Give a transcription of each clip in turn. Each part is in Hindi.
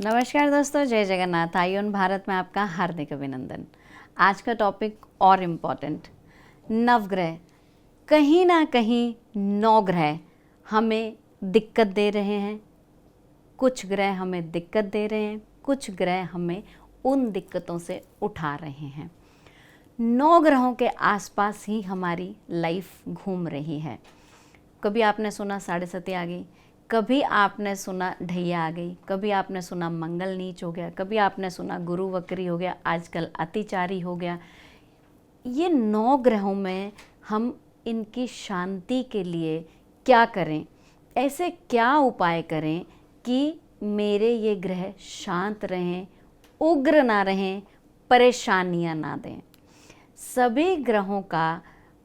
नमस्कार दोस्तों, जय जगन्नाथ। आयुन भारत में आपका हार्दिक अभिनंदन। आज का टॉपिक और इम्पॉर्टेंट, नवग्रह। कहीं ना कहीं 9 ग्रह हमें दिक्कत दे रहे हैं, कुछ ग्रह हमें दिक्कत दे रहे हैं, कुछ ग्रह हमें उन दिक्कतों से उठा रहे हैं। 9 ग्रहों के आसपास ही हमारी लाइफ घूम रही है। कभी आपने सुना साढ़े सती आ गई, कभी आपने सुना ढैया आ गई, कभी आपने सुना मंगल नीच हो गया, कभी आपने सुना गुरु वक्री हो गया, आजकल अतिचारी हो गया। ये 9 ग्रहों में हम इनकी शांति के लिए क्या करें, ऐसे क्या उपाय करें कि मेरे ये ग्रह शांत रहें, उग्र ना रहें, परेशानियां ना दें। सभी ग्रहों का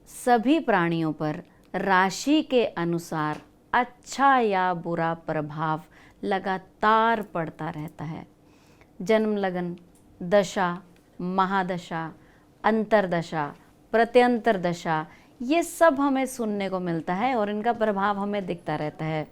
सभी प्राणियों पर राशि के अनुसार अच्छा या बुरा प्रभाव लगातार पड़ता रहता है। जन्म लगन, दशा, महादशा, अंतरदशा, प्रत्यंतर दशा, ये सब हमें सुनने को मिलता है और इनका प्रभाव हमें दिखता रहता है।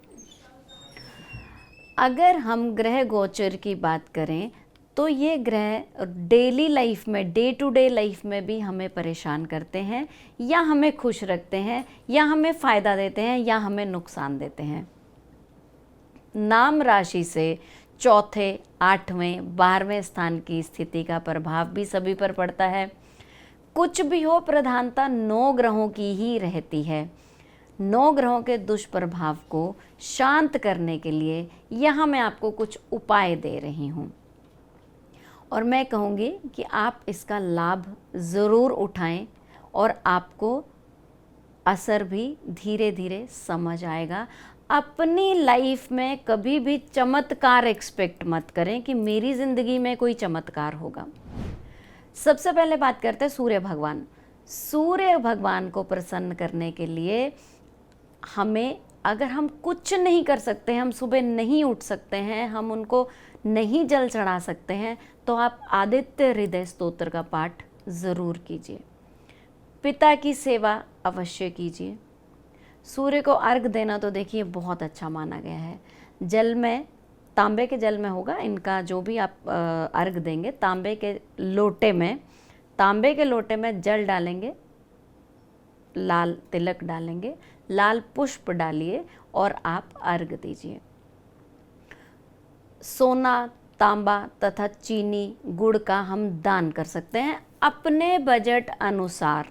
अगर हम ग्रह गोचर की बात करें तो ये ग्रह डेली लाइफ में, डे टू डे लाइफ में भी हमें परेशान करते हैं, या हमें खुश रखते हैं, या हमें फ़ायदा देते हैं, या हमें नुकसान देते हैं। नाम राशि से चौथे, 8वें, 12वें स्थान की स्थिति का प्रभाव भी सभी पर पड़ता है। कुछ भी हो, प्रधानता 9 ग्रहों की ही रहती है। 9 ग्रहों के दुष्प्रभाव को शांत करने के लिए यहाँ मैं आपको कुछ उपाय दे रही हूँ और मैं कहूँगी कि आप इसका लाभ ज़रूर उठाएं और आपको असर भी धीरे धीरे समझ आएगा। अपनी लाइफ में कभी भी चमत्कार एक्सपेक्ट मत करें कि मेरी ज़िंदगी में कोई चमत्कार होगा। सबसे पहले बात करते हैं सूर्य भगवान। सूर्य भगवान को प्रसन्न करने के लिए हमें, अगर हम कुछ नहीं कर सकते हैं, हम सुबह नहीं उठ सकते हैं, हम उनको नहीं जल चढ़ा सकते हैं, तो आप आदित्य हृदय स्तोत्र का पाठ ज़रूर कीजिए। पिता की सेवा अवश्य कीजिए। सूर्य को अर्घ देना तो देखिए बहुत अच्छा माना गया है। जल में, तांबे के जल में होगा इनका, जो भी आप अर्घ देंगे, तांबे के लोटे में जल डालेंगे, लाल तिलक डालेंगे, लाल पुष्प डालिए और आप अर्घ दीजिए। सोना, तांबा तथा चीनी, गुड़ का हम दान कर सकते हैं अपने बजट अनुसार।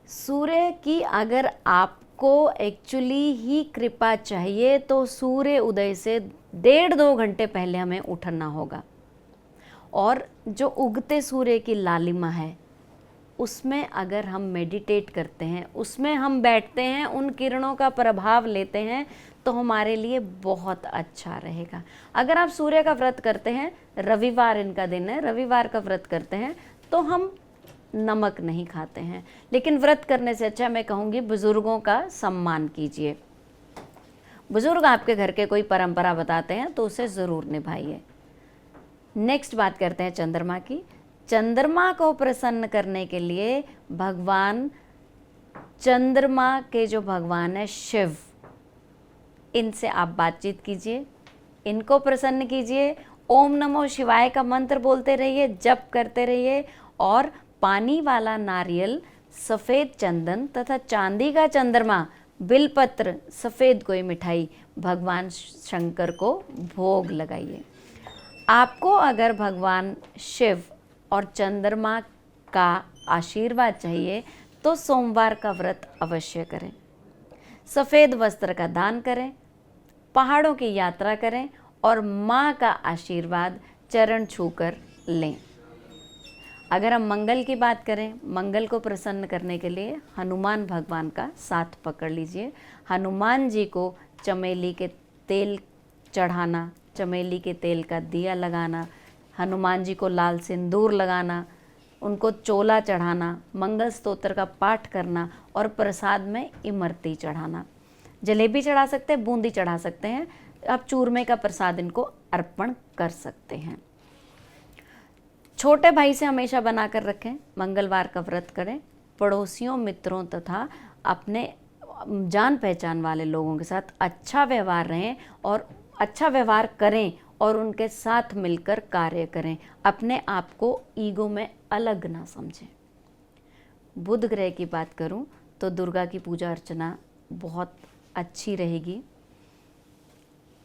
सूर्य की अगर आपको एक्चुअली ही कृपा चाहिए तो सूर्य उदय से 1.5-2 घंटे पहले हमें उठना होगा, और जो उगते सूर्य की लालिमा है उसमें अगर हम मेडिटेट करते हैं, उसमें हम बैठते हैं, उन किरणों का प्रभाव लेते हैं, तो हमारे लिए बहुत अच्छा रहेगा। अगर आप सूर्य का व्रत करते हैं, रविवार इनका दिन है, रविवार का व्रत करते हैं, तो हम नमक नहीं खाते हैं। लेकिन व्रत करने से अच्छा मैं कहूँगी बुज़ुर्गों का सम्मान कीजिए। बुज़ुर्ग आपके घर के कोई परंपरा बताते हैं तो उसे ज़रूर निभाइए। नेक्स्ट बात करते हैं चंद्रमा की। चंद्रमा को प्रसन्न करने के लिए भगवान, चंद्रमा के जो भगवान है शिव, इनसे आप बातचीत कीजिए, इनको प्रसन्न कीजिए। ओम नमो शिवाय का मंत्र बोलते रहिए, जप करते रहिए, और पानी वाला नारियल, सफ़ेद चंदन तथा चांदी का चंद्रमा, बिलपत्र, सफ़ेद कोई मिठाई भगवान शंकर को भोग लगाइए। आपको अगर भगवान शिव और चंद्रमा का आशीर्वाद चाहिए तो सोमवार का व्रत अवश्य करें, सफ़ेद वस्त्र का दान करें, पहाड़ों की यात्रा करें और माँ का आशीर्वाद चरण छूकर लें। अगर हम मंगल की बात करें, मंगल को प्रसन्न करने के लिए हनुमान भगवान का साथ पकड़ लीजिए। हनुमान जी को चमेली के तेल चढ़ाना, चमेली के तेल का दिया लगाना, हनुमान जी को लाल सिंदूर लगाना, उनको चोला चढ़ाना, मंगल स्तोत्र का पाठ करना और प्रसाद में इमरती चढ़ाना। जलेबी चढ़ा सकते हैं, बूंदी चढ़ा सकते हैं, आप चूरमे का प्रसाद इनको अर्पण कर सकते हैं। छोटे भाई से हमेशा बनाकर रखें, मंगलवार का व्रत करें, पड़ोसियों, मित्रों तथा अपने जान पहचान वाले लोगों के साथ अच्छा व्यवहार रहें और अच्छा व्यवहार करें और उनके साथ मिलकर कार्य करें। अपने आप को ईगो में अलग ना समझें। बुध ग्रह की बात करूं तो दुर्गा की पूजा अर्चना बहुत अच्छी रहेगी।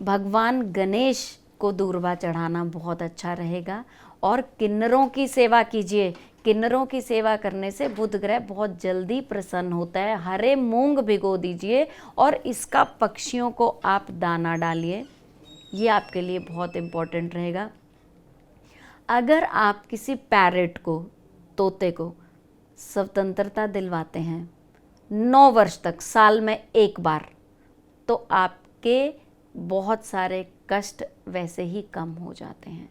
भगवान गणेश को दूर्वा चढ़ाना बहुत अच्छा रहेगा और किन्नरों की सेवा कीजिए। किन्नरों की सेवा करने से बुध ग्रह बहुत जल्दी प्रसन्न होता है। हरे मूंग भिगो दीजिए और इसका पक्षियों को आप दाना डालिए, ये आपके लिए बहुत इम्पोर्टेंट रहेगा। अगर आप किसी पैरेट को, तोते को स्वतंत्रता दिलवाते हैं 9 वर्ष तक, साल में एक बार, तो आपके बहुत सारे कष्ट वैसे ही कम हो जाते हैं।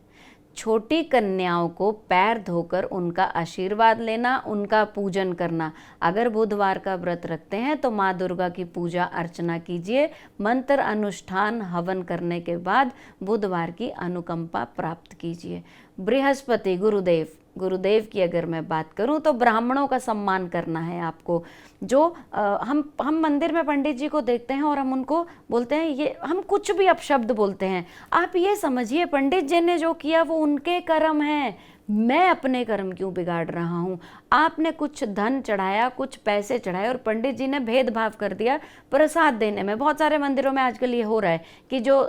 छोटी कन्याओं को पैर धोकर उनका आशीर्वाद लेना, उनका पूजन करना। अगर बुधवार का व्रत रखते हैं तो माँ दुर्गा की पूजा अर्चना कीजिए। मंत्र अनुष्ठान हवन करने के बाद बुधवार की अनुकंपा प्राप्त कीजिए। बृहस्पति गुरुदेव की अगर मैं बात करूं तो ब्राह्मणों का सम्मान करना है आपको। जो हम मंदिर में पंडित जी को देखते हैं और हम उनको बोलते हैं, ये हम कुछ भी अपशब्द बोलते हैं। आप ये समझिए, पंडित जी ने जो किया वो उनके कर्म हैं, मैं अपने कर्म क्यों बिगाड़ रहा हूँ। आपने कुछ धन चढ़ाया, कुछ पैसे चढ़ाए और पंडित जी ने भेदभाव कर दिया प्रसाद देने में। बहुत सारे मंदिरों में आजकल ये हो रहा है कि जो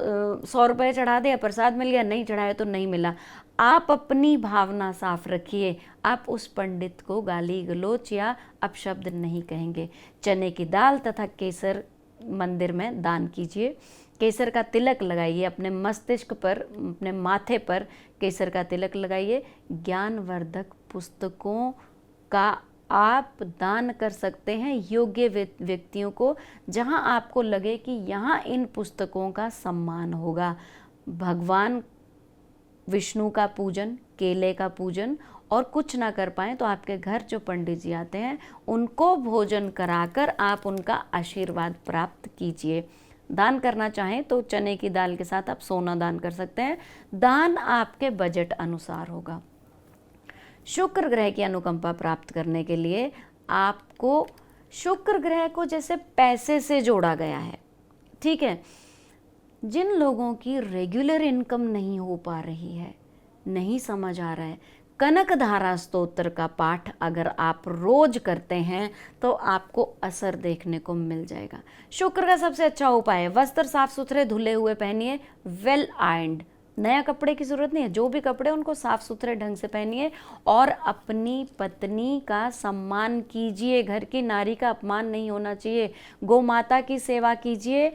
100 रुपये चढ़ा दिया, प्रसाद मिल गया, नहीं चढ़ाया तो नहीं मिला। आप अपनी भावना साफ रखिए। आप उस पंडित को गाली गलौच या अपशब्द नहीं कहेंगे। चने की दाल तथा केसर मंदिर में दान कीजिए। केसर का तिलक लगाइए अपने मस्तिष्क पर, अपने माथे पर केसर का तिलक लगाइए। ज्ञानवर्धक पुस्तकों का आप दान कर सकते हैं योग्य व्यक्तियों को, जहां आपको लगे कि यहाँ इन पुस्तकों का सम्मान होगा। भगवान विष्णु का पूजन, केले का पूजन, और कुछ ना कर पाएँ तो आपके घर जो पंडित जी आते हैं उनको भोजन कराकर आप उनका आशीर्वाद प्राप्त कीजिए। दान करना चाहें तो चने की दाल के साथ आप सोना दान कर सकते हैं। दान आपके बजट अनुसार होगा। शुक्र ग्रह की अनुकंपा प्राप्त करने के लिए आपको, शुक्र ग्रह को जैसे पैसे से जोड़ा गया है, ठीक है। जिन लोगों की रेगुलर इनकम नहीं हो पा रही है, नहीं समझ आ रहा है, कनक धारा स्तोत्र का पाठ अगर आप रोज करते हैं तो आपको असर देखने को मिल जाएगा। शुक्र का सबसे अच्छा उपाय है वस्त्र साफ सुथरे धुले हुए पहनिए, वेल आयर्न्ड। नया कपड़े की जरूरत नहीं है, जो भी कपड़े उनको साफ सुथरे ढंग से पहनिए और अपनी पत्नी का सम्मान कीजिए। घर की नारी का अपमान नहीं होना चाहिए। गौ माता की सेवा कीजिए।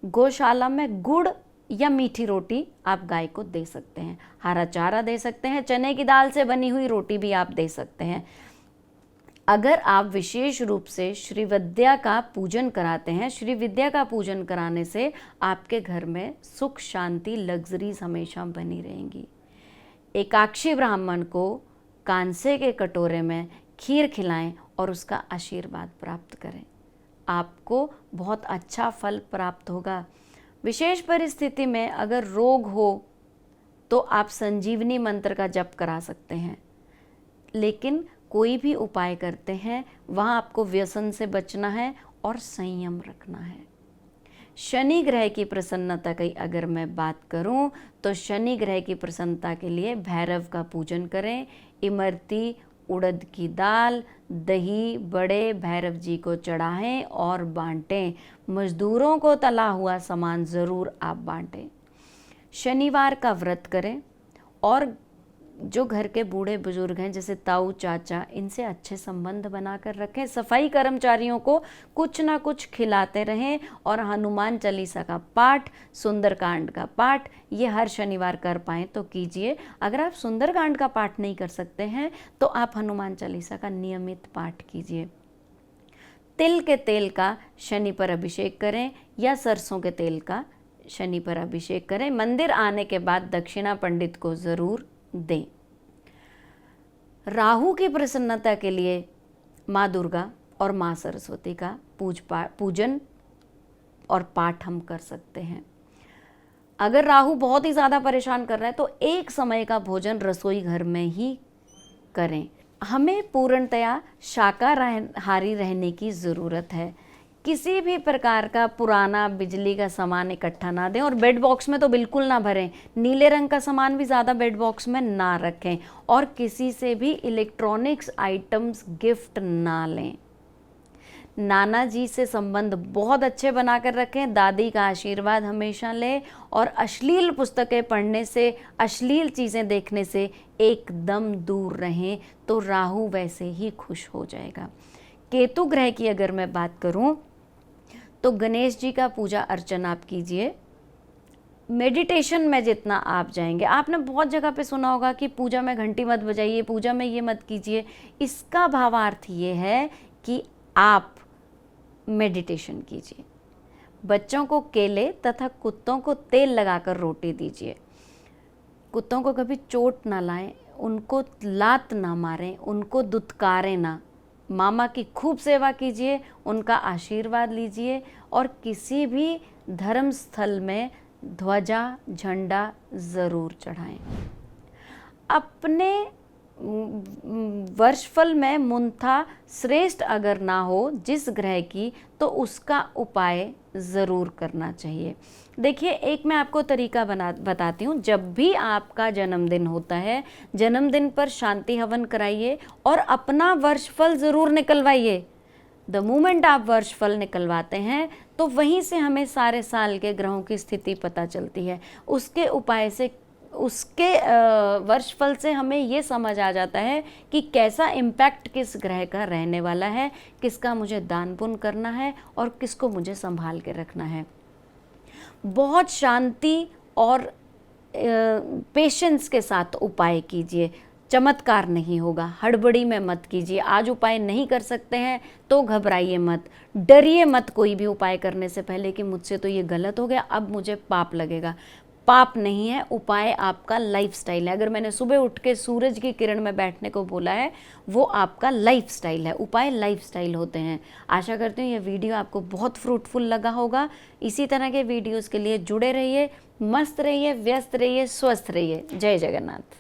गौशाला में गुड़ या मीठी रोटी आप गाय को दे सकते हैं। हरा चारा दे सकते हैं। चने की दाल से बनी हुई रोटी भी आप दे सकते हैं। अगर आप विशेष रूप से श्री विद्या का पूजन कराते हैं, श्री विद्या का पूजन कराने से आपके घर में सुख शांति लग्जरीज हमेशा बनी रहेंगी। एकाक्षी ब्राह्मण को कांसे के कटोरे में खीर खिलाएं और उसका आशीर्वाद प्राप्त करें। आपको बहुत अच्छा फल प्राप्त होगा। विशेष परिस्थिति में अगर रोग हो तो आप संजीवनी मंत्र का जप करा सकते हैं, लेकिन कोई भी उपाय करते हैं वहाँ आपको व्यसन से बचना है और संयम रखना है। शनि ग्रह की प्रसन्नता की अगर मैं बात करूं तो शनि ग्रह की प्रसन्नता के लिए भैरव का पूजन करें। इमरती, उड़द की दाल, दही बड़े भैरव जी को चढ़ाएं और बांटें। मजदूरों को तला हुआ सामान ज़रूर आप बांटें। शनिवार का व्रत करें और जो घर के बूढ़े बुजुर्ग हैं जैसे ताऊ चाचा, इनसे अच्छे संबंध बनाकर रखें। सफाई कर्मचारियों को कुछ ना कुछ खिलाते रहें और हनुमान चालीसा का पाठ, सुंदरकांड का पाठ ये हर शनिवार कर पाएँ तो कीजिए। अगर आप सुंदरकांड का पाठ नहीं कर सकते हैं तो आप हनुमान चालीसा का नियमित पाठ कीजिए। तिल के तेल का शनि पर अभिषेक करें या सरसों के तेल का शनि पर अभिषेक करें। मंदिर आने के बाद दक्षिणा पंडित को ज़रूर दें। राहु की प्रसन्नता के लिए माँ दुर्गा और माँ सरस्वती का पूजन और पाठ हम कर सकते हैं। अगर राहु बहुत ही ज़्यादा परेशान कर रहा है तो एक समय का भोजन रसोई घर में ही करें। हमें पूर्णतया शाकाहारी रहने की ज़रूरत है। किसी भी प्रकार का पुराना बिजली का सामान इकट्ठा ना दें, और बेड बॉक्स में तो बिल्कुल ना भरें। नीले रंग का सामान भी ज़्यादा बेड बॉक्स में ना रखें, और किसी से भी इलेक्ट्रॉनिक्स आइटम्स गिफ्ट ना लें। नाना जी से संबंध बहुत अच्छे बनाकर रखें, दादी का आशीर्वाद हमेशा लें, और अश्लील पुस्तकें पढ़ने से, अश्लील चीज़ें देखने से एकदम दूर रहें, तो राहु वैसे ही खुश हो जाएगा। केतु ग्रह की अगर मैं बात करूं, तो गणेश जी का पूजा अर्चना आप कीजिए। मेडिटेशन में जितना आप जाएंगे, आपने बहुत जगह पे सुना होगा कि पूजा में घंटी मत बजाइए, पूजा में ये मत कीजिए। इसका भावार्थ ये है कि आप मेडिटेशन कीजिए। बच्चों को केले तथा कुत्तों को तेल लगाकर रोटी दीजिए। कुत्तों को कभी चोट ना लाएं, उनको लात ना मारें, उनको दुत्कारें ना। मामा की खूब सेवा कीजिए, उनका आशीर्वाद लीजिए, और किसी भी धर्म स्थल में ध्वजा झंडा ज़रूर चढ़ाएं। अपने वर्षफल में मुंथा श्रेष्ठ अगर ना हो जिस ग्रह की, तो उसका उपाय ज़रूर करना चाहिए। देखिए, एक मैं आपको तरीका बताती हूँ। जब भी आपका जन्मदिन होता है, जन्मदिन पर शांति हवन कराइए और अपना वर्षफल ज़रूर निकलवाइए। द मोमेंट आप वर्षफल निकलवाते हैं, तो वहीं से हमें सारे साल के ग्रहों की स्थिति पता चलती है। उसके उपाय से, उसके वर्षफल से हमें ये समझ आ जाता है कि कैसा इम्पैक्ट किस ग्रह का रहने वाला है, किसका मुझे दान पुण्य करना है और किसको मुझे संभाल के रखना है। बहुत शांति और पेशेंस के साथ उपाय कीजिए। चमत्कार नहीं होगा, हड़बड़ी में मत कीजिए। आज उपाय नहीं कर सकते हैं तो घबराइए मत, डरिए मत कोई भी उपाय करने से पहले कि मुझसे तो ये गलत हो गया, अब मुझे पाप लगेगा। पाप नहीं है, उपाय आपका लाइफस्टाइल है। अगर मैंने सुबह उठ के सूरज की किरण में बैठने को बोला है, वो आपका लाइफस्टाइल है। उपाय लाइफस्टाइल होते हैं। आशा करती हूँ ये वीडियो आपको बहुत फ्रूटफुल लगा होगा। इसी तरह के वीडियोस के लिए जुड़े रहिए, मस्त रहिए, व्यस्त रहिए, स्वस्थ रहिए। जय जगन्नाथ।